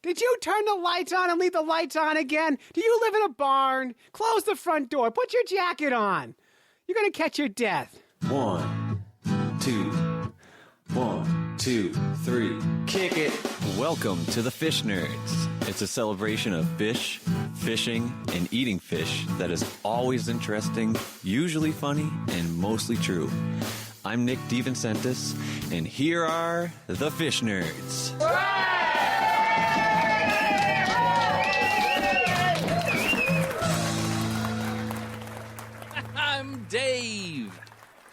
Did you turn the lights on and leave the lights on again? Do you live in a barn? Close the front door. Put your jacket on. You're going to catch your death. 1, 2, 1, 2, 3. Kick it. Welcome to the Fish Nerds. It's a celebration of fish, fishing, and eating fish that is always interesting, usually funny, and mostly true. I'm Nick DeVincentis, and here are the Fish Nerds. I'm Dave.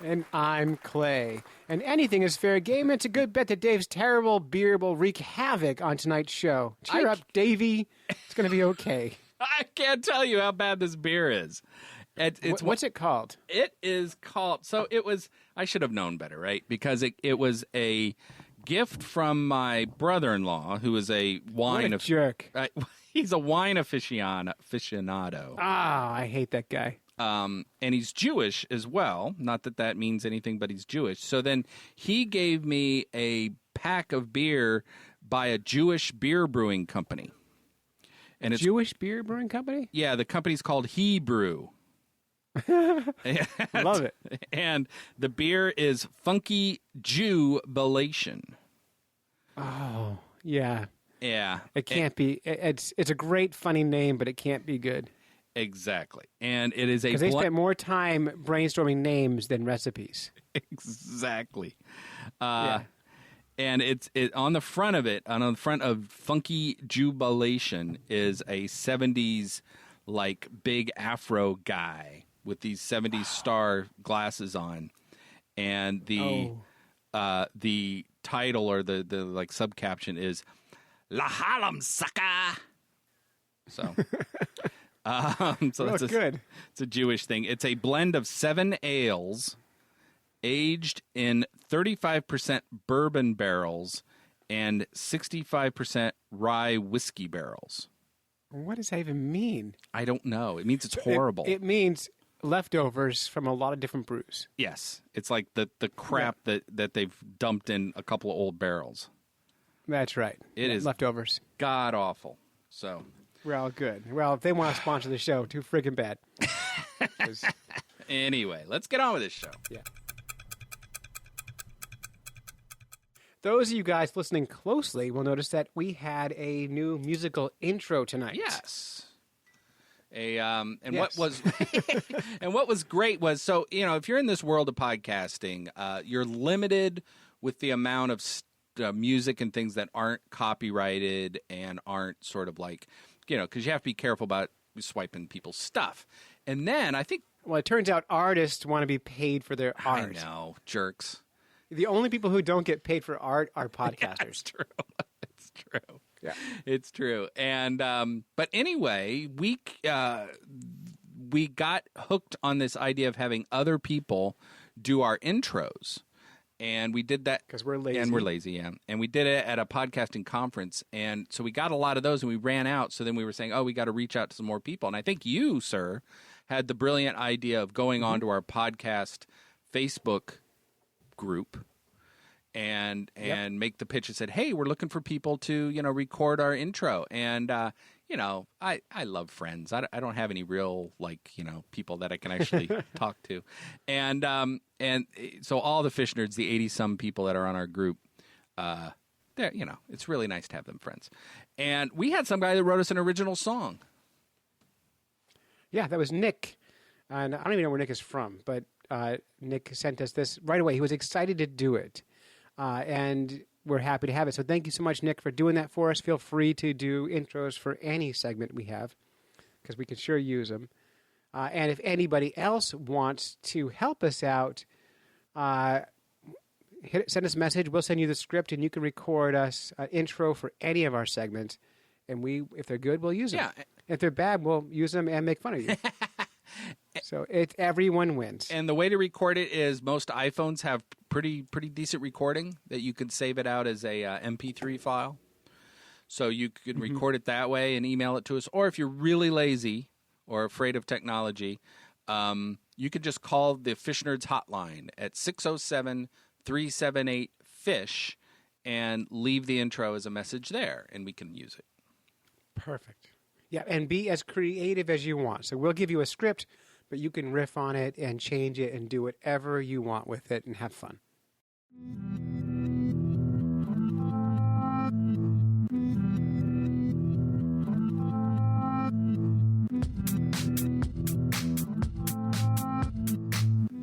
And I'm Clay. And anything is fair game. It's a good bet that Dave's terrible beer will wreak havoc on tonight's show. Cheer up, Davey. It's going to be okay. I can't tell you how bad this beer is. What's it called? It is called... So it was... I should have known better, right? Because it was a gift from my brother-in-law, who is a wine... What a jerk. He's a wine aficionado. Ah, I hate that guy. And he's Jewish as well. Not that that means anything, but he's Jewish. So then he gave me a pack of beer by a Jewish beer brewing company. And it's Jewish beer brewing company? Yeah, the company's called Hebrew. Love it. And the beer is Funky Jubilation. Oh, yeah. Yeah. It can't be. It's a great, funny name, but it can't be good. Exactly. And it is a... Because they spent more time brainstorming names than recipes. Exactly. Yeah. And it's on the front of it, on the front of Funky Jubilation, is a 70s, like, big afro guy with these 70s star glasses on. And the title or the like subcaption is La Harlem Sucker. So... so that's good. It's a Jewish thing. It's a blend of 7 ales aged in 35% bourbon barrels and 65% rye whiskey barrels. What does that even mean? I don't know. It means it's horrible. It means leftovers from a lot of different brews. Yes. It's like the crap that they've dumped in a couple of old barrels. That's right. It is leftovers. God awful. So... Well, good. Well, if they want to sponsor the show, too friggin' bad. Anyway, let's get on with this show. Yeah. Those of you guys listening closely will notice that we had a new musical intro tonight. Yes. What was great was, so, you know, if you're in this world of podcasting, you're limited with the amount of music and things that aren't copyrighted and aren't sort of like, you know, because you have to be careful about swiping people's stuff. And then I think... Well, it turns out artists want to be paid for their art. I know, jerks. The only people who don't get paid for art are podcasters. That's true. It's true. Yeah. It's true. And, but anyway, we got hooked on this idea of having other people do our intros. And we did that because we're lazy. And we're lazy, yeah. And we did it at a podcasting conference, and so we got a lot of those, and we ran out. So then we were saying, "Oh, we got to reach out to some more people." And I think you, sir, had the brilliant idea of going on to our podcast Facebook group and make the pitch and said, "Hey, we're looking for people to record our intro." And I love friends. I don't have any real people that I can actually talk to, and so all the Fish Nerds, the 80-some people that are on our group, it's really nice to have them friends. And we had some guy that wrote us an original song. Yeah, that was Nick, and I don't even know where Nick is from, but Nick sent us this right away. He was excited to do it, and we're happy to have it. So thank you so much, Nick, for doing that for us. Feel free to do intros for any segment we have, because we can sure use them. And if anybody else wants to help us out, send us a message. We'll send you the script, and you can record us an intro for any of our segments. And if they're good, we'll use them. Yeah. If they're bad, we'll use them and make fun of you. So everyone wins. And the way to record it is most iPhones have pretty decent recording that you can save it out as a MP3 file. So you can record it that way and email it to us. Or if you're really lazy or afraid of technology, you can just call the Fish Nerds hotline at 607-378-FISH and leave the intro as a message there, and we can use it. Perfect. Yeah, and be as creative as you want. So we'll give you a script, but you can riff on it and change it and do whatever you want with it and have fun.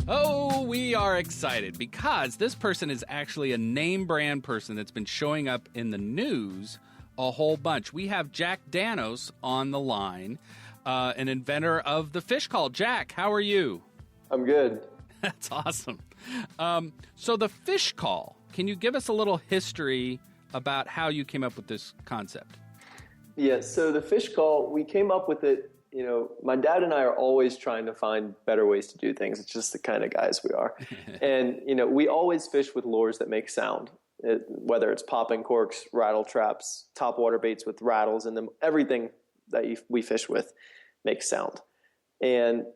Oh, we are excited because this person is actually a name brand person that's been showing up in the news a whole bunch. We have Jack Danos on the line, an inventor of the fish call. Jack, how are you? I'm good. That's awesome. So the fish call, can you give us a little history about how you came up with this concept? Yeah, so the fish call, we came up with it. You know, my dad and I are always trying to find better ways to do things. It's just the kind of guys we are. And, you know, we always fish with lures that make sound, whether it's popping corks, rattle traps, topwater baits with rattles in them. Everything that we fish with makes sound. And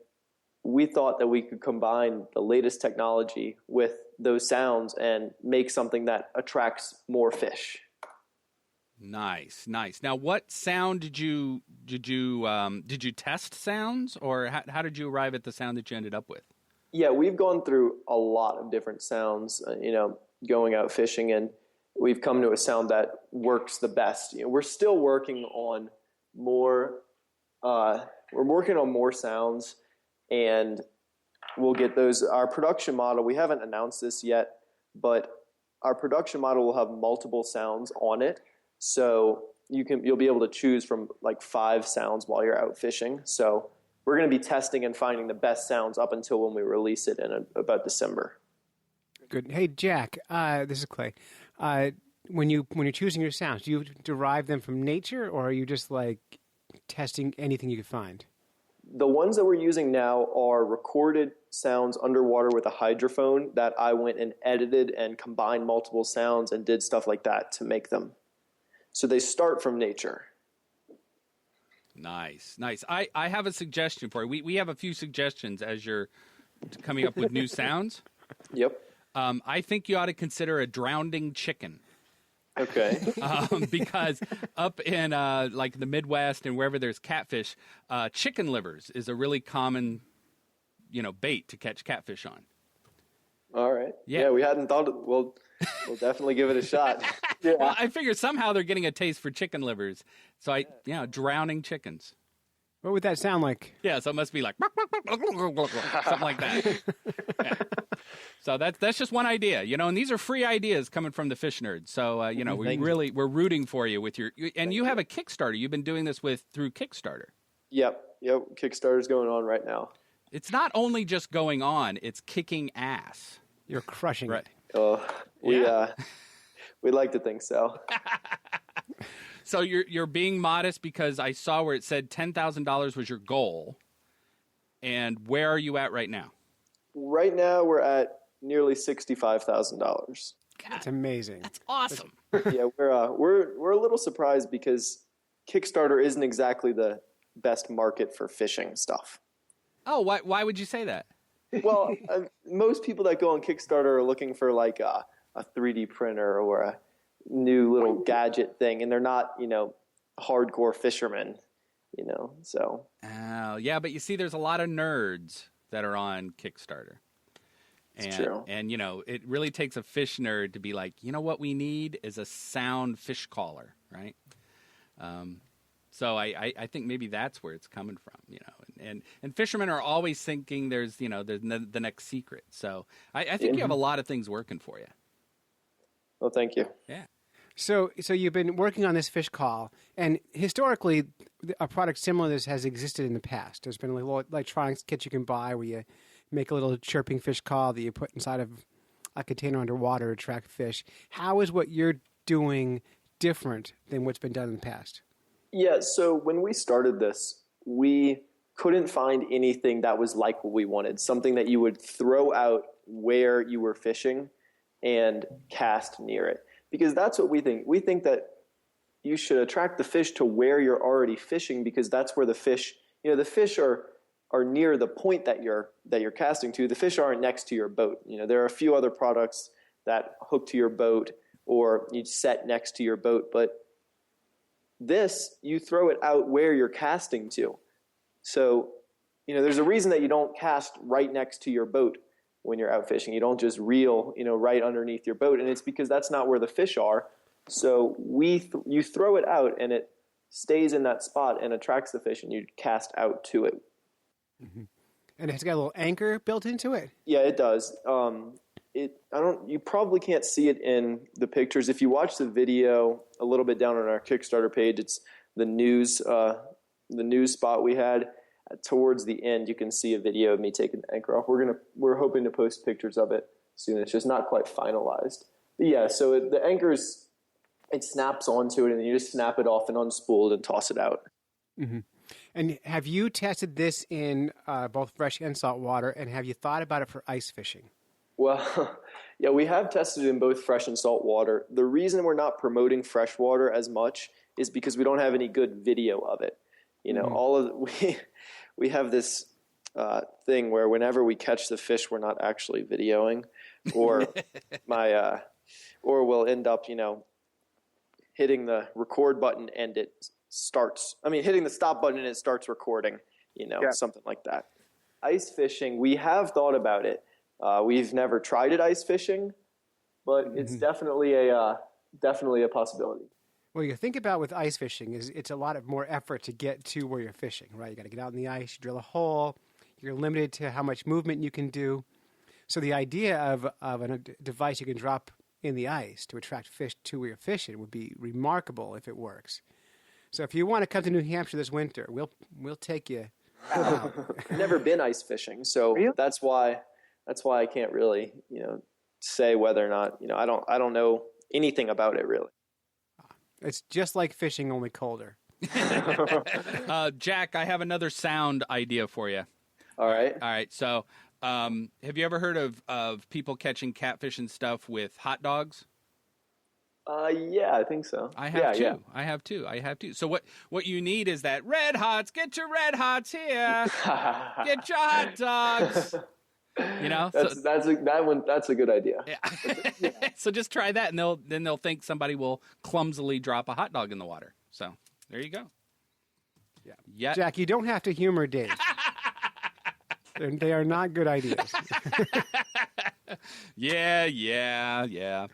we thought that we could combine the latest technology with those sounds and make something that attracts more fish. Nice. Now, what sound did you test sounds, or how did you arrive at the sound that you ended up with? Yeah, we've gone through a lot of different sounds, going out fishing, and we've come to a sound that works the best. You know, we're still working on more. We're working on more sounds, and we'll get those. Our production model, we haven't announced this yet, but our production model will have multiple sounds on it. So you'll be able to choose from like 5 sounds while you're out fishing. So we're going to be testing and finding the best sounds up until when we release it in about December. Good. Hey, Jack, this is Clay. When you're choosing your sounds, do you derive them from nature, or are you just like testing anything you could find? The ones that we're using now are recorded sounds underwater with a hydrophone that I went and edited and combined multiple sounds and did stuff like that to make them. So they start from nature. Nice. I have a suggestion for you. We have a few suggestions as you're coming up with new sounds. Yep. I think you ought to consider a drowning chicken. Okay. Because up in like the Midwest and wherever there's catfish, chicken livers is a really common, bait to catch catfish on. All right. Yeah, we hadn't thought of, we'll definitely give it a shot. Yeah. Well, I figured somehow they're getting a taste for chicken livers. So drowning chickens. What would that sound like? Yeah, so it must be like something like that. Yeah. So that's just one idea, and these are free ideas coming from the Fish Nerds. So we're rooting for you with you have a Kickstarter. You've been doing this through Kickstarter. Yep. Kickstarter's going on right now. It's not only just going on; it's kicking ass. You're crushing it. We'd like to think so. So you're being modest because I saw where it said $10,000 was your goal. And where are you at right now? Right now we're at nearly $65,000. That's amazing. That's awesome. Yeah, we're a little surprised because Kickstarter isn't exactly the best market for fishing stuff. Oh, why would you say that? Well, most people that go on Kickstarter are looking for like a 3D printer or a new little gadget thing, and they're not, hardcore fishermen, so. Oh, yeah, but you see, there's a lot of nerds that are on Kickstarter. It's true. And, it really takes a fish nerd to be like, what we need is a sound fish caller, right? So I think maybe that's where it's coming from, and fishermen are always thinking there's the next secret. So I think you have a lot of things working for you. Well, thank you. Yeah. So you've been working on this fish call, and historically, a product similar to this has existed in the past. There's been a little electronics kit you can buy where you make a little chirping fish call that you put inside of a container underwater to attract fish. How is what you're doing different than what's been done in the past? Yeah, so when we started this, we couldn't find anything that was like what we wanted, something that you would throw out where you were fishing and cast near it. Because that's what we think. We think that you should attract the fish to where you're already fishing, because that's where the fish, the fish are near the point that you're casting to. The fish aren't next to your boat. There are a few other products that hook to your boat or you set next to your boat, but This, you throw it out where you're casting to. So, there's a reason that you don't cast right next to your boat when you're out fishing. You don't just reel, right underneath your boat. And it's because that's not where the fish are. So you throw it out and it stays in that spot and attracts the fish, and you cast out to it. Mm-hmm. And it's got a little anchor built into it? Yeah, it does. You probably can't see it in the pictures. If you watch the video a little bit down on our Kickstarter page, it's the news spot we had. Towards the end, you can see a video of me taking the anchor off. We're hoping to post pictures of it soon. It's just not quite finalized. But yeah, so the anchor's, it snaps onto it, and then you just snap it off and unspool it and toss it out. Mm-hmm. And have you tested this in both fresh and salt water, and have you thought about it for ice fishing? Well, yeah, we have tested it in both fresh and salt water. The reason we're not promoting fresh water as much is because we don't have any good video of it. We have this thing where whenever we catch the fish, we're not actually videoing, or or we'll end up, hitting the record button and hitting the stop button and it starts recording, something like that. Ice fishing, we have thought about it. We've never tried it ice fishing, but it's definitely a possibility. Well, you think about with ice fishing is it's a lot of more effort to get to where you're fishing, right? You got to get out in the ice, you drill a hole, you're limited to how much movement you can do. So the idea of a device you can drop in the ice to attract fish to where you're fishing would be remarkable if it works. So if you want to come to New Hampshire this winter, we'll take you. Never been ice fishing, so that's why I can't really say whether or not I don't know anything about it really. It's just like fishing, only colder. Jack, I have another sound idea for you. All right. All right. So, have you ever heard of people catching catfish and stuff with hot dogs? Yeah, I think so. I have too. Yeah. I have too. So what you need is that red hots. Get your red hots here. Get your hot dogs. That's a good idea. Yeah. So just try that, and they'll think somebody will clumsily drop a hot dog in the water. So there you go. Yeah. Jack, you don't have to humor Dave. They are not good ideas. Yeah.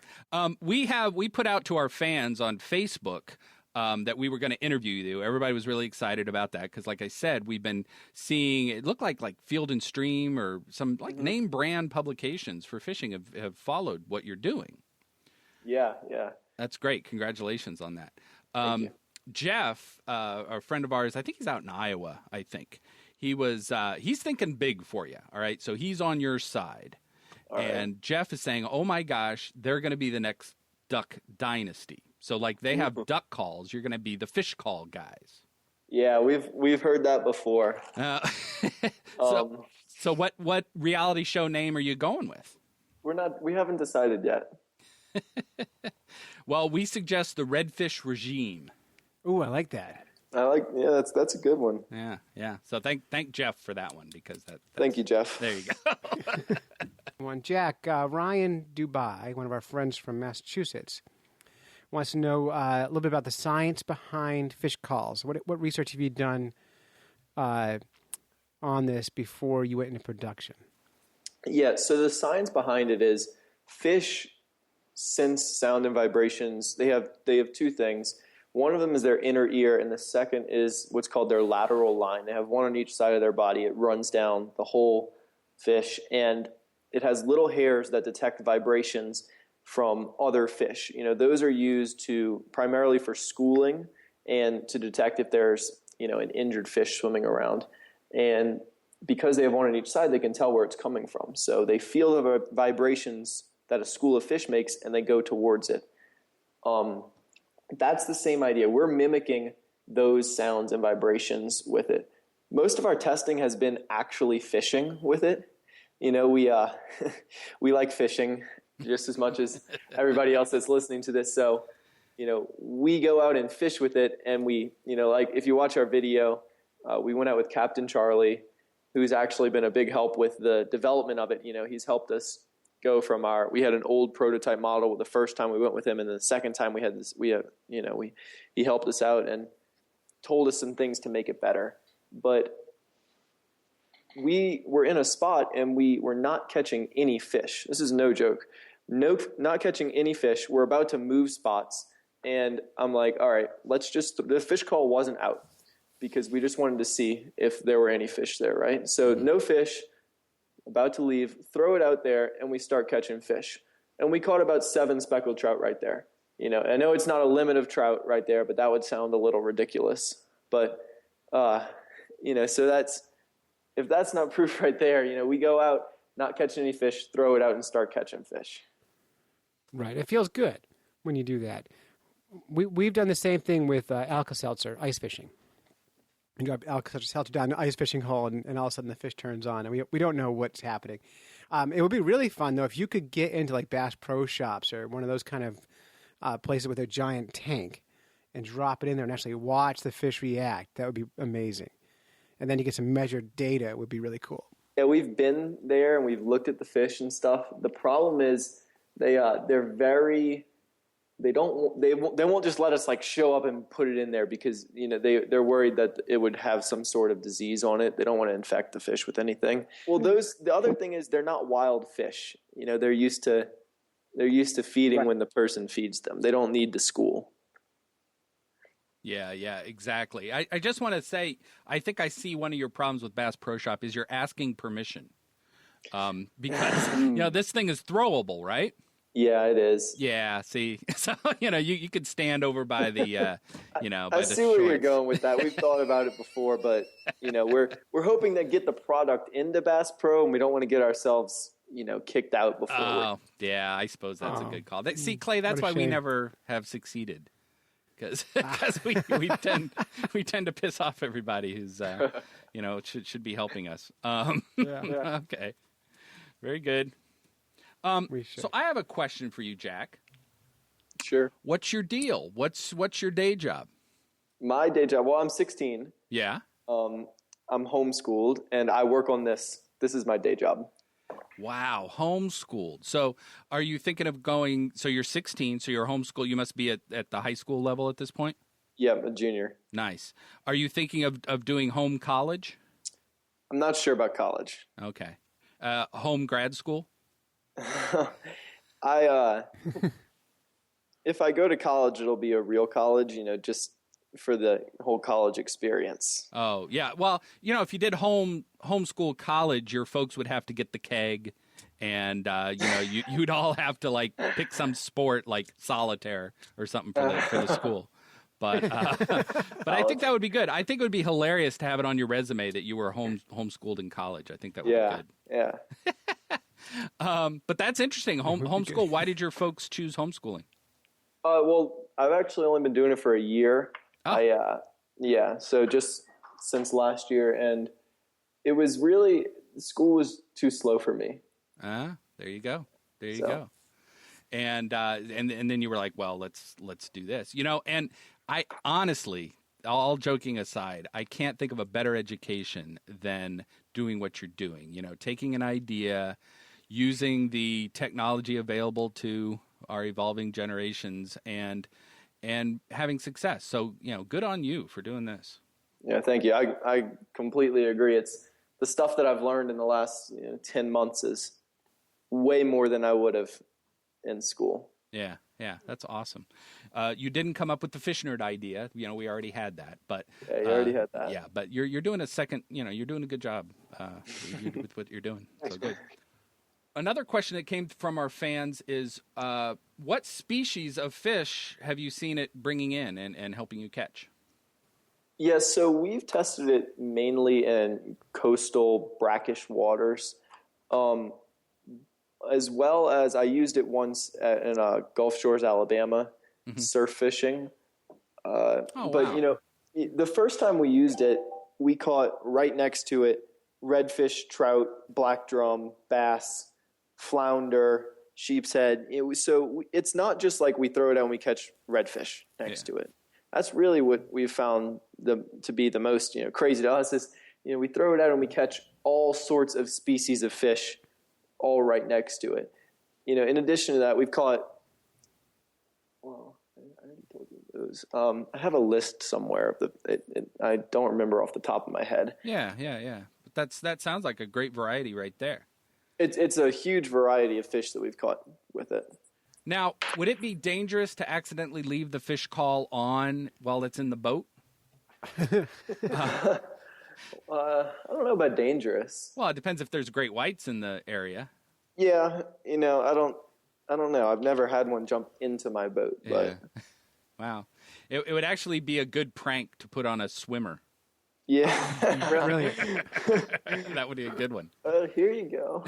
We put out to our fans on Facebook that we were going to interview you. Everybody was really excited about that because, like I said, we've been seeing it looked like Field and Stream or some name brand publications for fishing have followed what you're doing. Yeah. That's great. Congratulations on that. Thank you. Jeff, a friend of ours, I think he's out in Iowa. I think he's thinking big for you. All right, so he's on your side, and Jeff is saying, "Oh my gosh, they're going to be the next Duck Dynasty." So they have duck calls, you're going to be the fish call guys. Yeah, we've heard that before. So what reality show name are you going with? We haven't decided yet. Well, we suggest the Redfish Regime. Ooh, I like that. That's a good one. Yeah. So thank Jeff for that one because that's thank you, Jeff. There you go. One, Jack, Ryan Dubai, one of our friends from Massachusetts, wants to know a little bit about the science behind fish calls. What research have you done on this before you went into production? Yeah, so the science behind it is fish sense sound and vibrations. They have two things. One of them is their inner ear, and the second is what's called their lateral line. They have one on each side of their body. It runs down the whole fish, and it has little hairs that detect vibrations from other fish. Those are used primarily for schooling and to detect if there's, an injured fish swimming around. And because they have one on each side, they can tell where it's coming from. So they feel the vibrations that a school of fish makes, and they go towards it. That's the same idea. We're mimicking those sounds and vibrations with it. Most of our testing has been actually fishing with it. We like fishing just as much as everybody else that's listening to this. So, we go out and fish with it, and we, if you watch our video, we went out with Captain Charlie, who's actually been a big help with the development of it. He's helped us go from we had an old prototype model the first time we went with him, and then the second time we had this, he helped us out and told us some things to make it better. But we were in a spot and we were not catching any fish. This is no joke. Not catching any fish. We're about to move spots, and I'm like, all right, the fish call wasn't out because we just wanted to see if there were any fish there, right? So no fish, about to leave, throw it out there, and we start catching fish. And we caught about 7 speckled trout right there. I know it's not a limit of trout right there, but that would sound a little ridiculous. But, so if that's not proof right there, we go out, not catching any fish, throw it out and start catching fish. Right. It feels good when you do that. We've done the same thing with Alka-Seltzer, ice fishing. You drop Alka-Seltzer down the ice fishing hole, and all of a sudden the fish turns on, and we don't know what's happening. It would be really fun, though, if you could get into like Bass Pro Shops or one of those kind of places with a giant tank and drop it in there and actually watch the fish react. That would be amazing. And then you get some measured data. It would be really cool. Yeah, we've been there and we've looked at the fish and stuff. The problem is they won't just let us like show up and put it in there because they're worried that it would have some sort of disease on it. They don't want to infect the fish with anything. Well, the other thing is they're not wild fish. They're used to feeding when the person feeds them. They don't need the school. Yeah, exactly. I just want to say, I think I see one of your problems with Bass Pro Shop is you're asking permission. Because, this thing is throwable, right? Yeah, it is. Yeah, see, so, you could stand over by the, I see where you're going with that. We've thought about it before, but, we're hoping to get the product into Bass Pro, and we don't want to get ourselves, kicked out before. Oh, yeah, I suppose that's a good call. See, Clay, that's why we never have succeeded. Because we tend to piss off everybody who's, should be helping us. Okay. Very good. So I have a question for you, Jack. Sure. What's your deal? What's your day job? My day job? Well, I'm 16. Yeah. I'm homeschooled, and I work on this. This is my day job. Wow, homeschooled. So are you thinking of going, so you're 16, so you're homeschooled. You must be at the high school level at this point? Yeah, I'm a junior. Nice. Are you thinking of doing home college? I'm not sure about college. Okay. Home grad school? If I go to college, it'll be a real college, just for the whole college experience. Oh, yeah. Well, if you did homeschool college, your folks would have to get the keg, and you'd all have to like pick some sport like solitaire or something for the school. But I think that would be good. I think it would be hilarious to have it on your resume that you were homeschooled in college. I think that would be good. Yeah. But that's interesting. Homeschool. Why did your folks choose homeschooling? Well, I've actually only been doing it for a year. Oh. So just since last year, and it was really, school was too slow for me. There you go. There you go. And then you were like, well, let's do this, and I honestly, all joking aside, I can't think of a better education than doing what you're doing, taking an idea, using the technology available to our evolving generations and having success. So, good on you for doing this. Yeah, thank you. I completely agree. It's the stuff that I've learned in the last 10 months is way more than I would have in school. Yeah, that's awesome. You didn't come up with the fish nerd idea. We already had that. But yeah, you already had that. Yeah, but you're doing a second. You're doing a good job with what you're doing. So good. Another question that came from our fans is, what species of fish have you seen it bringing in and helping you catch? Yeah, so we've tested it mainly in coastal brackish waters, as well as I used it once in Gulf Shores, Alabama, surf fishing. But, the first time we used it, we caught right next to it redfish, trout, black drum, bass, flounder, sheep's head. It's not just like we throw it out and we catch redfish next to it. That's really what we've found to be the most crazy to us is we throw it out and we catch all sorts of species of fish all right next to it. in addition to that, we've caught. Well, I already told you those. I have a list somewhere of I don't remember off the top of my head. Yeah. But that sounds like a great variety right there. It's a huge variety of fish that we've caught with it. Now, would it be dangerous to accidentally leave the fish call on while it's in the boat? I don't know about dangerous. Well, it depends if there's great whites in the area. Yeah, I don't know. I've never had one jump into my boat, but Yeah. Wow. It would actually be a good prank to put on a swimmer. yeah, Brilliant. That would be a good one. here you go.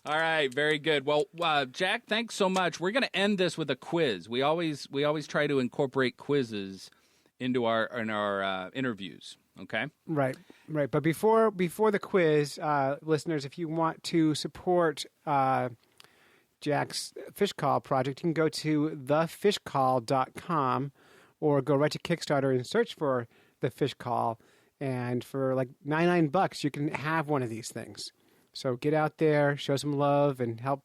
All right, very good. Well, Jack, thanks so much. We're going to end this with a quiz. We always try to incorporate quizzes into our interviews. Okay. Right. But before the quiz, listeners, if you want to support Jack's Fish Call project, you can go to thefishcall.com or go right to Kickstarter and search for the Fish Call. And for like $99, you can have one of these things. So get out there, show some love, and help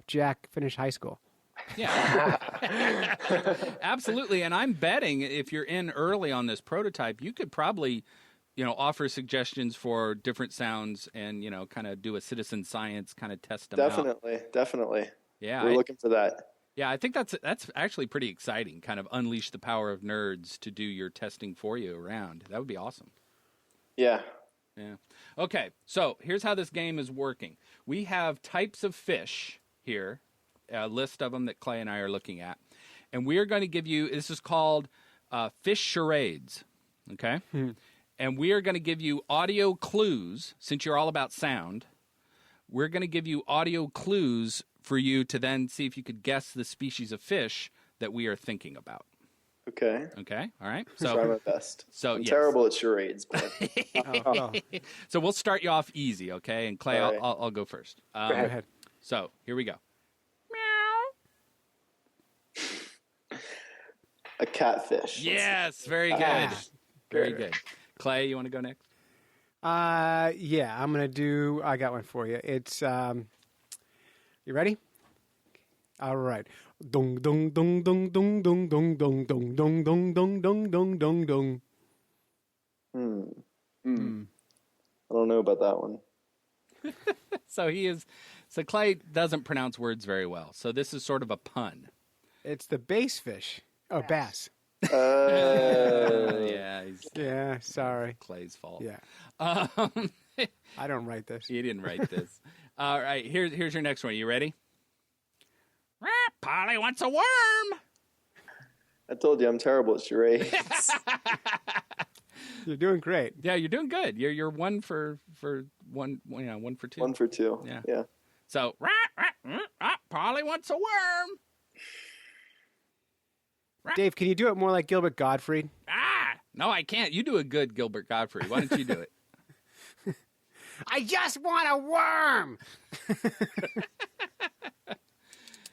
Jack finish high school. Yeah. Absolutely. And I'm betting if you're in early on this prototype, you could probably, offer suggestions for different sounds and, kind of do a citizen science kind of test them out. Definitely. Yeah. We're looking for that. Yeah, I think that's actually pretty exciting, kind of unleash the power of nerds to do your testing for you around. That would be awesome. Yeah. Yeah. Okay, so here's how this game is working. We have types of fish here, a list of them that Clay and I are looking at. And we are going to give you, this is called fish charades, okay? And we are going to give you audio clues, since you're all about sound. We're going to give you audio clues for you to then see if you could guess the species of fish that we are thinking about. Okay. Okay, all right? Try my best. I'm yes. terrible at charades, but So we'll start you off easy, okay? And Clay, All right. I'll go first. Go ahead. So here we go. a catfish. Yes, very good. Yeah. Very good. Clay, you want to go next? Yeah, I'm gonna do. I got one for you. It's you ready? All right. Dong dong dong dong dong dong dong dong dong dong dong dong dong dong dong dong. I don't know about that one. So Clay doesn't pronounce words very well. So this is sort of a pun. It's the bass fish. Oh, bass. Yeah, Yeah, sorry. Clay's fault. Yeah, I don't write this. He didn't write this. All right, here's your next one. You ready? Polly wants a worm. I told you I'm terrible at charades. You're doing great. Yeah, you're doing good. You're one for one. One for two. 1 for 2. Yeah. So, Polly wants a worm. Dave, can you do it more like Gilbert Gottfried? No, I can't. You do a good Gilbert Gottfried. Why don't you do it? I just want a worm.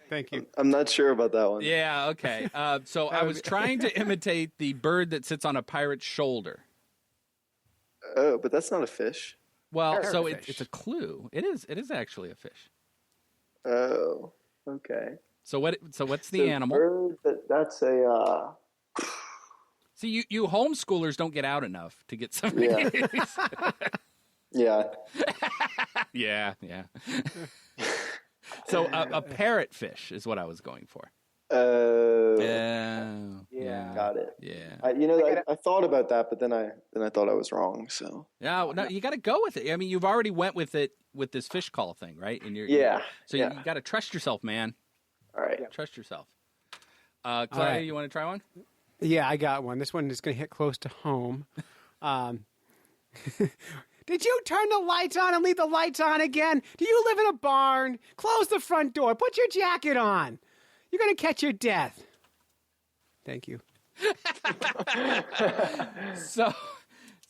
Thank you. I'm not sure about that one. Yeah, okay. So I was trying to imitate the bird that sits on a pirate's shoulder. Oh, but that's not a fish. Well, so Parrotfish. it's a clue. It is actually a fish. Oh, okay. So what's the animal? Bird, that's a. See, you homeschoolers don't get out enough to get some. Yeah. Yeah. Yeah. So a parrotfish is what I was going for. Oh. Yeah. Got it. Yeah. I thought about that, but then I thought I was wrong. So. No, you got to go with it. I mean, you've already went with it with this fish call thing, right? And So you got to trust yourself, man. All right. Trust yourself. Clay, right. you want to try one? Yeah, I got one. This one is going to hit close to home. Did you turn the lights on and leave the lights on again? Do you live in a barn? Close the front door. Put your jacket on. You're going to catch your death. Thank you. So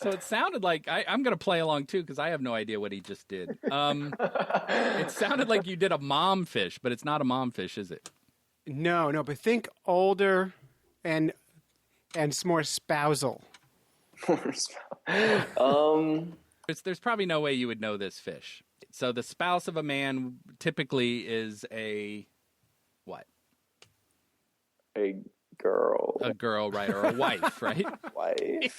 it sounded like I'm going to play along too because I have no idea what he just did. It sounded like you did a mom fish, but it's not a mom fish, is it? No, but think older and more spousal. There's probably no way you would know this fish. So the spouse of a man typically is a what? A girl. A girl, right? Or a wife, right? Wife. Yeah,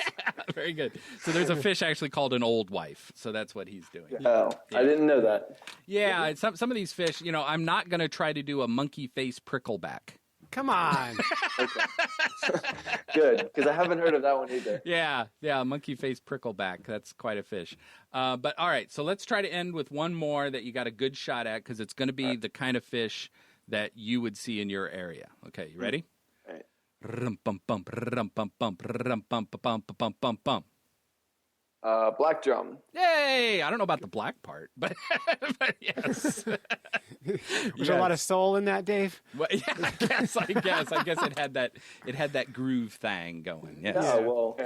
very good. So there's a fish actually called an old wife. So that's what he's doing. Oh, I didn't know that. Yeah, some of these fish, I'm not going to try to do a monkey face prickleback. Come on. Okay. Good, because I haven't heard of that one either. Yeah, monkey face prickleback. That's quite a fish. But all right, so let's try to end with one more that you got a good shot at, because it's going to be the kind of fish that you would see in your area. Okay, you ready? All right. Black drum. Yay! I don't know about the black part, but yes. There's a lot of soul in that, Dave. Well, yeah, I guess it had that groove thing going. Yes. Yeah, well,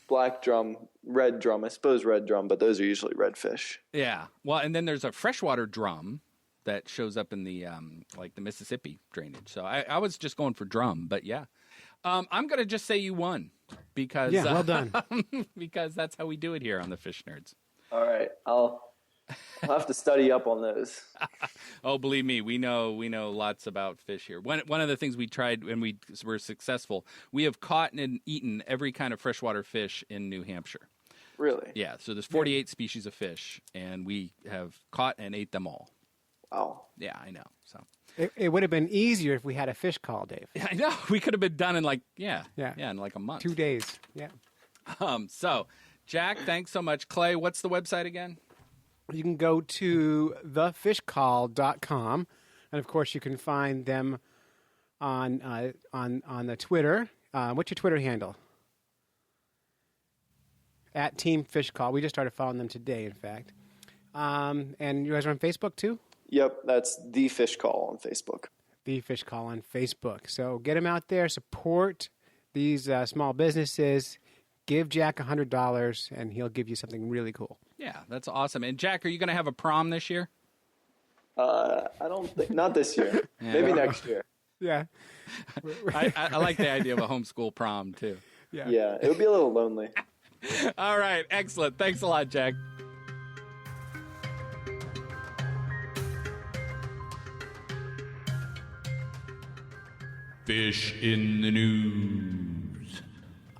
black drum, red drum. I suppose red drum, but those are usually redfish. Yeah. Well, and then there's a freshwater drum that shows up in the like the Mississippi drainage. So I was just going for drum, but yeah. I'm going to just say you won because well done. because that's how we do it here on the Fish Nerds. All right, I'll have to study up on those. Oh, believe me, we know lots about fish here. One of the things we tried when we were successful, we have caught and eaten every kind of freshwater fish in New Hampshire. Really? Yeah, so there's 48 species of fish, and we have caught and ate them all. Wow. Yeah, I know. So It would have been easier if we had a fish call, Dave. I know we could have been done in in like a month, 2 days. Yeah. So Jack, thanks so much. Clay, what's the website again? You can go to thefishcall.com, and of course you can find them on the Twitter. What's your Twitter handle? At Team Fish Call. We just started following them today, in fact. And you guys are on Facebook too? Yep, that's The Fish Call on Facebook. The Fish Call on Facebook. So get them out there, support these small businesses, give Jack $100, and he'll give you something really cool. Yeah, that's awesome. And Jack, are you going to have a prom this year? I don't think, not this year. Yeah. Maybe next year. Yeah. I like the idea of a homeschool prom too. Yeah, it would be a little lonely. All right, excellent. Thanks a lot, Jack. Fish in the news.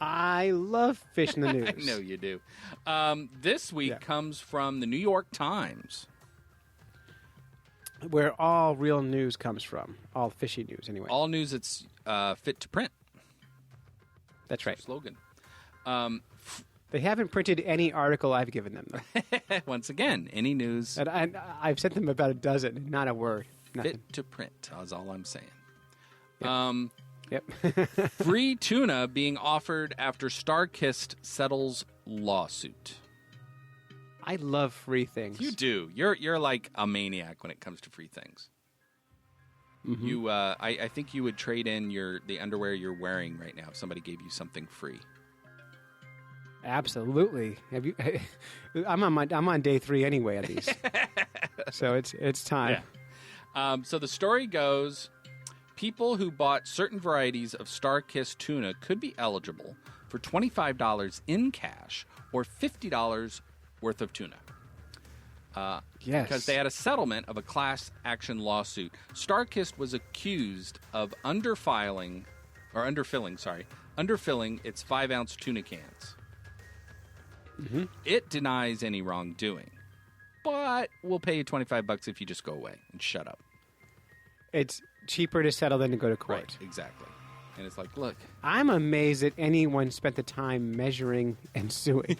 I love fish in the news. I know you do. This week comes from the New York Times. Where all real news comes from. All fishy news, anyway. All news that's fit to print. That's right. Slogan. They haven't printed any article I've given them, though. Once again, any news And I've sent them about a dozen, not a word. Nothing. fit to print is all I'm saying. Yep. Free tuna being offered after StarKist settles lawsuit. I love free things. You do. You're like a maniac when it comes to free things. Mm-hmm. You, I think you would trade in the underwear you're wearing right now if somebody gave you something free. Absolutely. Have you? I'm on day 3 anyway of these, so it's time. Yeah. So the story goes: people who bought certain varieties of StarKist tuna could be eligible for $25 in cash or $50 worth of tuna. Yes. Because they had a settlement of a class action lawsuit. StarKist was accused of underfilling its 5-ounce tuna cans. Mm-hmm. It denies any wrongdoing, but we'll pay you $25 if you just go away and shut up. It's cheaper to settle than to go to court. Right, exactly. And it's like, look. I'm amazed that anyone spent the time measuring and suing.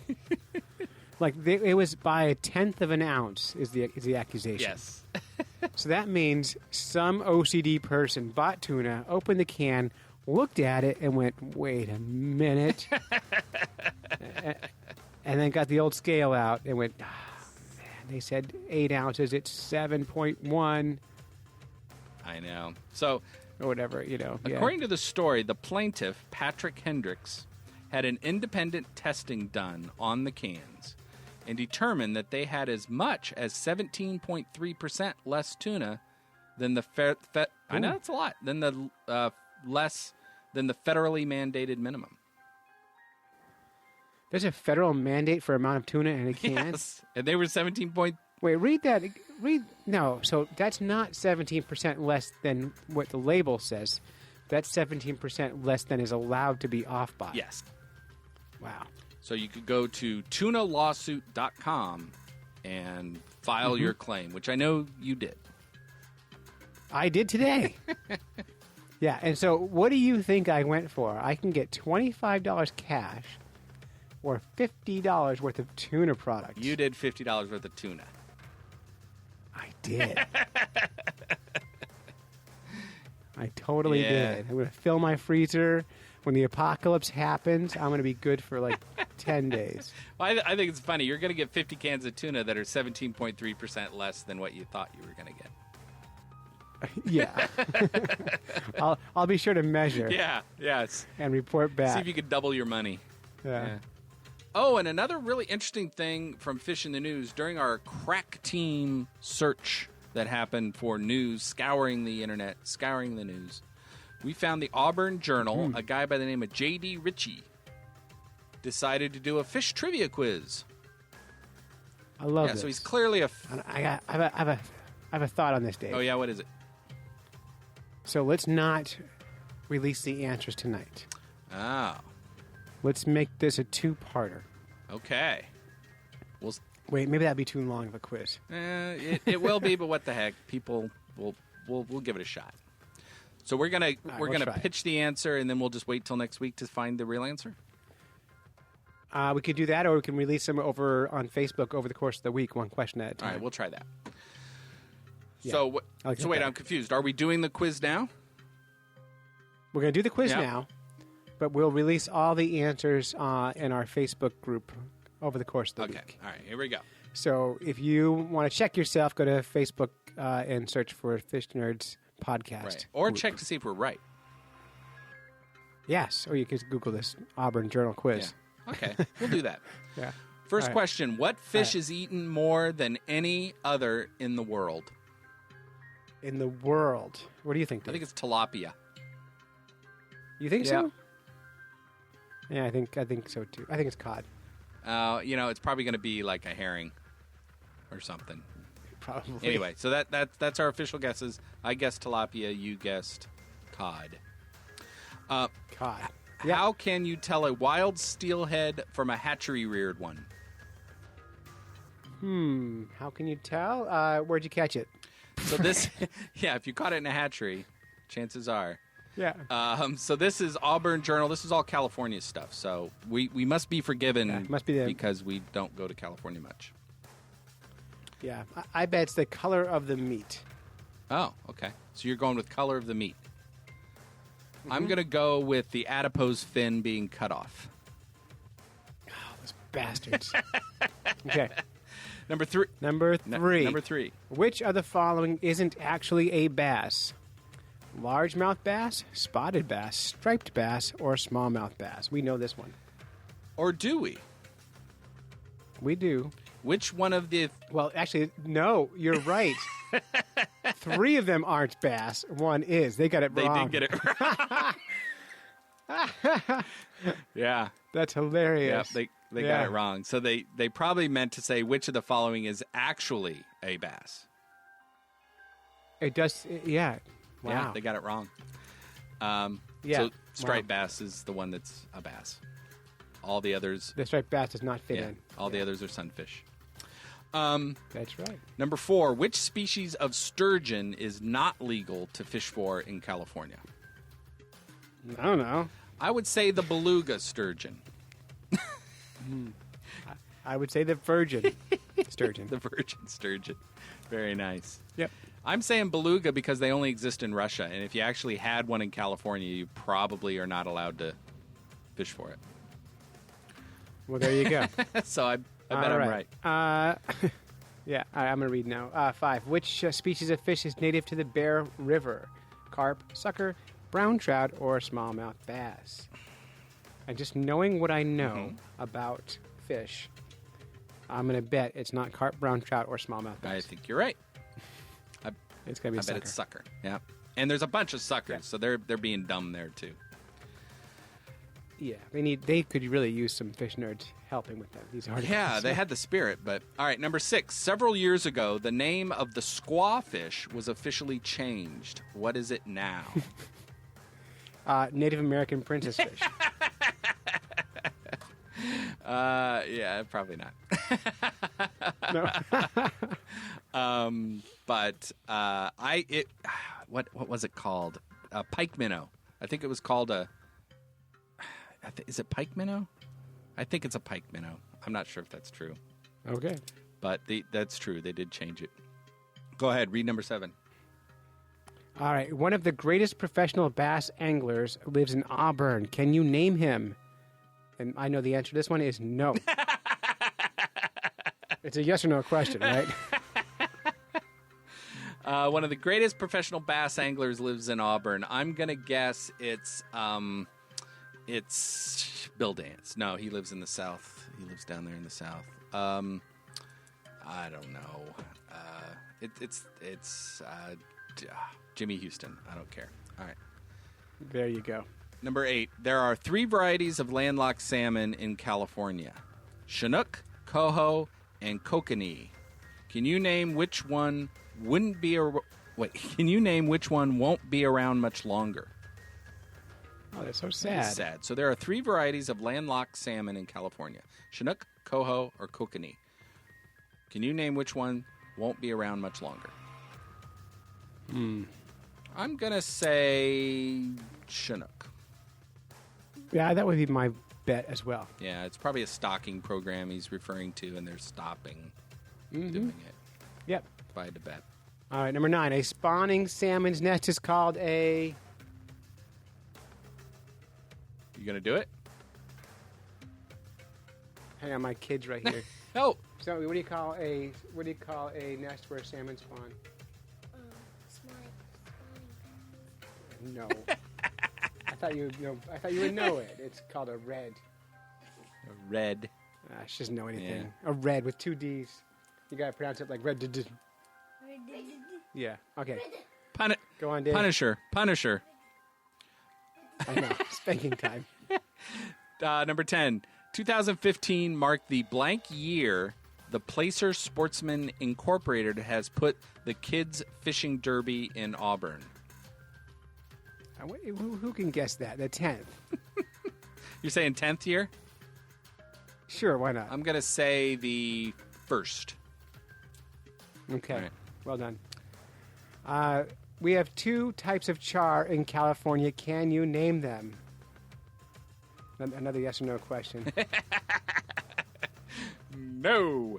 It was by 1/10 of an ounce is the accusation. Yes. So that means some OCD person bought tuna, opened the can, looked at it, and went, "Wait a minute," and then got the old scale out and went, "Oh, man, they said 8 ounces. It's 7.1." I know. So, or whatever, According to the story, the plaintiff, Patrick Hendricks, had an independent testing done on the cans and determined that they had as much as 17.3% less tuna than the I know that's a lot, than the less than the federally mandated minimum. There's a federal mandate for amount of tuna in a can? Yes. And they were 17.3 Wait, read that. No, so that's not 17% less than what the label says. That's 17% less than is allowed to be off by. Yes. Wow. So you could go to tunalawsuit.com and file your claim, which I know you did. I did today. Yeah, and so what do you think I went for? I can get $25 cash or $50 worth of tuna products. You did $50 worth of tuna. I did. I totally did. I'm going to fill my freezer. When the apocalypse happens, I'm going to be good for like 10 days. Well, I think it's funny. You're going to get 50 cans of tuna that are 17.3% less than what you thought you were going to get. Yeah. I'll be sure to measure. Yeah, yes. And report back. See if you could double your money. Yeah. Oh, and another really interesting thing from Fish in the News, during our crack team search that happened for news, scouring the internet, scouring the news, we found the Auburn Journal, a guy by the name of J.D. Ritchie, decided to do a fish trivia quiz. I love this. So he's clearly I have a thought on this, Dave. Oh, yeah, what is it? So let's not release the answers tonight. Oh, Let's make this a two-parter. okay. Wait, maybe that'd be too long of a quiz. It will be, but what the heck? People we'll give it a shot. So we're gonna pitch the answer, and then we'll just wait till next week to find the real answer. We could do that, or we can release them over on Facebook over the course of the week, one question at a time. All right, we'll try that. Yeah. So like wait, that. I'm confused. Are we doing the quiz now? We're going to do the quiz Yep. now, but we'll release all the answers in our Facebook group over the course of the Okay. week. All right, here we go. So if you want to check yourself, go to Facebook and search for Fish Nerds Podcast. Right. Or group. check to see if we're right. Yes, or you could Google this Auburn Journal quiz. Yeah. Okay, we'll do that. Yeah. First All right. question. What fish right. is eaten more than any other in the world? In the world. What do you think, I Dave? think it's tilapia. You think Yeah. so? Yeah, I think so too. I think it's cod. It's probably going to be like a herring or something. Probably. Anyway, so that's our official guesses. I guessed tilapia. You guessed cod. Cod. How can you tell a wild steelhead from a hatchery-reared one? How can you tell? Where'd you catch it? So this, if you caught it in a hatchery, chances are. Yeah. So this is Auburn Journal. This is all California stuff. So we must be forgiven must be because we don't go to California much. Yeah. I bet it's the color of the meat. Oh, okay. So you're going with color of the meat. I'm going to go with the adipose fin being cut off. Oh, those bastards. Okay. Number three. Number three. Which of the following isn't actually a bass? Largemouth bass, spotted bass, striped bass, or smallmouth bass? We know this one. Or do we? We do. Which one of the... Well, actually, no, you're right. Three of them aren't bass. One is. They got it They wrong. did get it right. Yeah. That's hilarious. Yeah, they got it wrong. So they probably meant to say which of the following is actually a bass. It does, yeah. Wow. Yeah, they got it wrong. Yeah. So striped bass is the one that's a bass. All the others... The striped bass does not fit in. All the others are sunfish. That's right. Number 4, which species of sturgeon is not legal to fish for in California? I don't know. I would say the beluga sturgeon. I would say the virgin sturgeon. The virgin sturgeon. Very nice. Yep. I'm saying beluga because they only exist in Russia, and if you actually had one in California, you probably are not allowed to fish for it. Well, there you go. So I bet All I'm right. Yeah, all right, I'm going to read now. 5. Which species of fish is native to the Bear River? Carp, sucker, brown trout, or smallmouth bass? And just knowing what I know about fish, I'm going to bet it's not carp, brown trout, or smallmouth bass. I think you're right. It's going to be a I sucker. bet it's sucker. Yeah. And there's a bunch of suckers, so they're being dumb there too. Yeah, they could really use some fish nerds helping with that. These articles. Yeah, they had the spirit, but all right. Number 6. Several years ago, the name of the squawfish was officially changed. What is it now? Native American princess fish. Yeah, probably not. No. What was it called? Pike minnow. I think it was called a. Is it pike minnow? I think it's a pike minnow. I'm not sure if that's true, Okay. but that's true. They did change it. Go ahead. Read number 7. All right. One of the greatest professional bass anglers lives in Auburn. Can you name him? And I know the answer to this one is no. It's a yes or no question, right? One of the greatest professional bass anglers lives in Auburn. I'm gonna guess it's Bill Dance. No, he lives in the South. He lives down there in the South. I don't know. It's Jimmy Houston. I don't care. All right. There you go. Number 8. There are 3 varieties of landlocked salmon in California: Chinook, coho, and kokanee. Can you name which one won't be around much longer? Oh, that's so That sad. is sad. So there are 3 varieties of landlocked salmon in California: Chinook, coho, or kokanee. Can you name which one won't be around much longer? I'm going to say Chinook. Yeah, that would be my bet as well. Yeah, it's probably a stocking program he's referring to, and they're stopping doing it. Yep. If I had to bet. All right, number 9. A spawning salmon's nest is called a... You going to do it? Hang on, my kid's right here. Oh, So, what do you call a nest where salmon spawn? No. I thought you would know it. It's called a red. red. She doesn't know anything. Yeah. A red with 2 D's. You gotta pronounce it like red. Yeah. Okay. Go on, Dave. Punisher. I know. Spanking time. Number 10. 2015 marked the blank year the Placer Sportsman Incorporated has put the Kids Fishing Derby in Auburn. Who can guess that? The 10th. You're saying 10th year? Sure, why not? I'm going to say the 1st. Okay. All right. Well done. We have 2 types of char in California. Can you name them? Another yes or no question. No.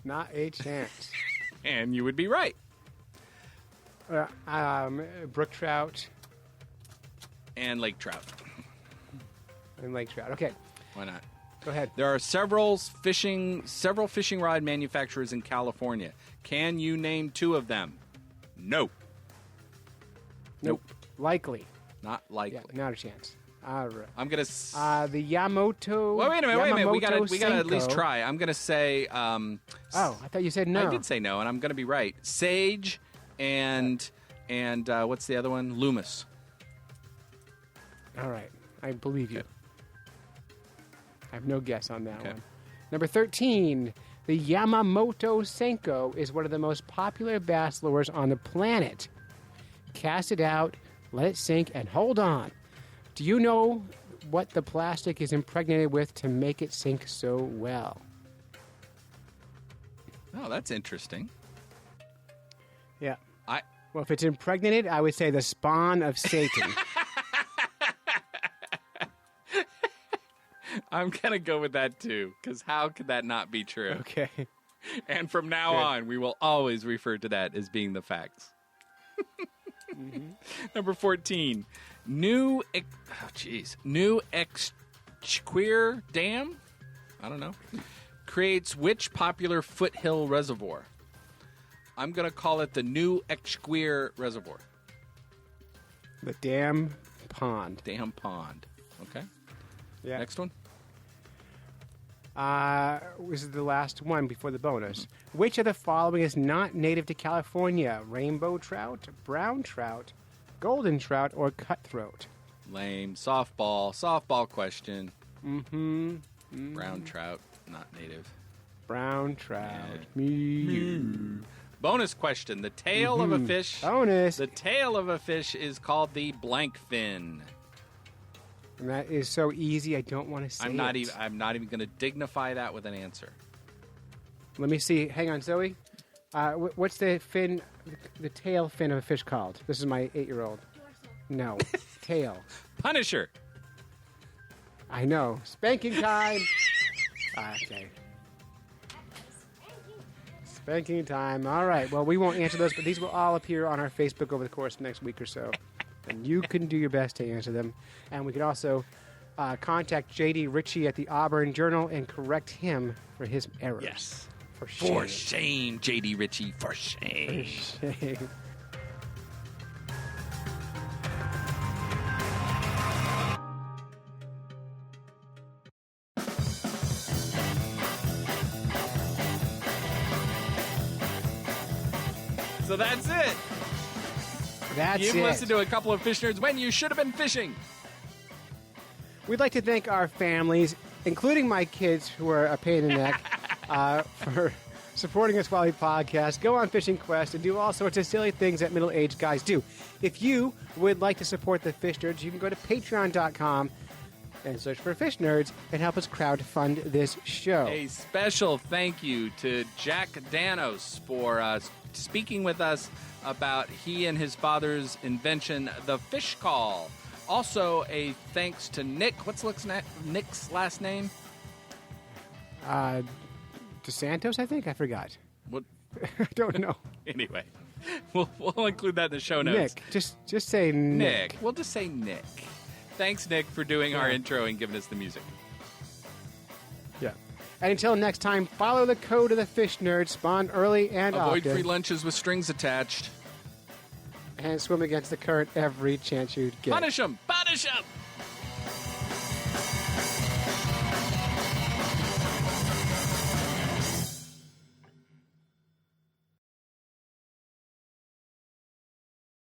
Not a chance. And you would be right. Brook trout And lake trout. and lake trout. Okay, Why not? go ahead. There are several fishing rod manufacturers in California. Can you name 2 of them? No. Nope. Likely. Not likely. Yeah, not a chance. All right. I'm gonna. The Yamamoto. Wait a minute. We gotta at least Senko. try. I'm gonna say. Oh, I thought you said no. I did say no, and I'm gonna be right. Sage and what's the other one? Loomis. All right, I believe you. Okay. I have no guess on that Okay. one. Number 13. The Yamamoto Senko is one of the most popular bass lures on the planet. Cast it out, let it sink, and hold on. Do you know what the plastic is impregnated with to make it sink so well? Oh, that's interesting. Yeah. I Well, if it's impregnated, I would say the spawn of Satan. I'm gonna go with that too, because how could that not be true? Okay. And from now Good. on, we will always refer to that as being the facts. Number 14, New Exquire Dam, I don't know, creates which popular foothill reservoir? I'm going to call it the New Exquire Reservoir. The dam pond. Dam Pond. Okay. Yeah. Next one. This is the last one before the bonus. Which of the following is not native to California? Rainbow trout, brown trout, golden trout, or cutthroat? Lame. Softball question. Mm-hmm. Brown trout, not native. Brown trout. Me. Bonus question. The tail of a fish. Bonus. The tail of a fish is called the blank fin. And that is so easy, I don't want to say I'm not it. even going to dignify that with an answer. Let me see. Hang on, Zoe. What's the fin, the tail fin of a fish called? This is my 8-year-old. No. Tail. Punisher. I know. Spanking time. Okay. Spanking time. All right. Well, we won't answer those, but these will all appear on our Facebook over the course of the next week or so. And you can do your best to answer them. And we can also contact J.D. Ritchie at the Auburn Journal and correct him for his errors. Yes. For shame. For shame, J.D. Ritchie. For shame. For shame. So that's it. That's You've it. listened to a couple of Fish Nerds when you should have been fishing. We'd like to thank our families, including my kids, who are a pain in the neck, for supporting us while we podcast, go on fishing quest, and do all sorts of silly things that middle-aged guys do. If you would like to support the Fish Nerds, you can go to patreon.com and search for Fish Nerds and help us crowdfund this show. A special thank you to Jack Danos for speaking with us about he and his father's invention, the fish call. Also, a thanks to Nick. What's Nick's last name? DeSantos, I think? I forgot. What? I don't know. Anyway, we'll include that in the show notes. Nick. Just say Nick. We'll just say Nick. Thanks, Nick, for doing our intro and giving us the music. Yeah. And until next time, follow the code of the Fish Nerds, spawn early and Avoid often, free lunches with strings attached. and swim against the current every chance you get. Punish them! Punish them!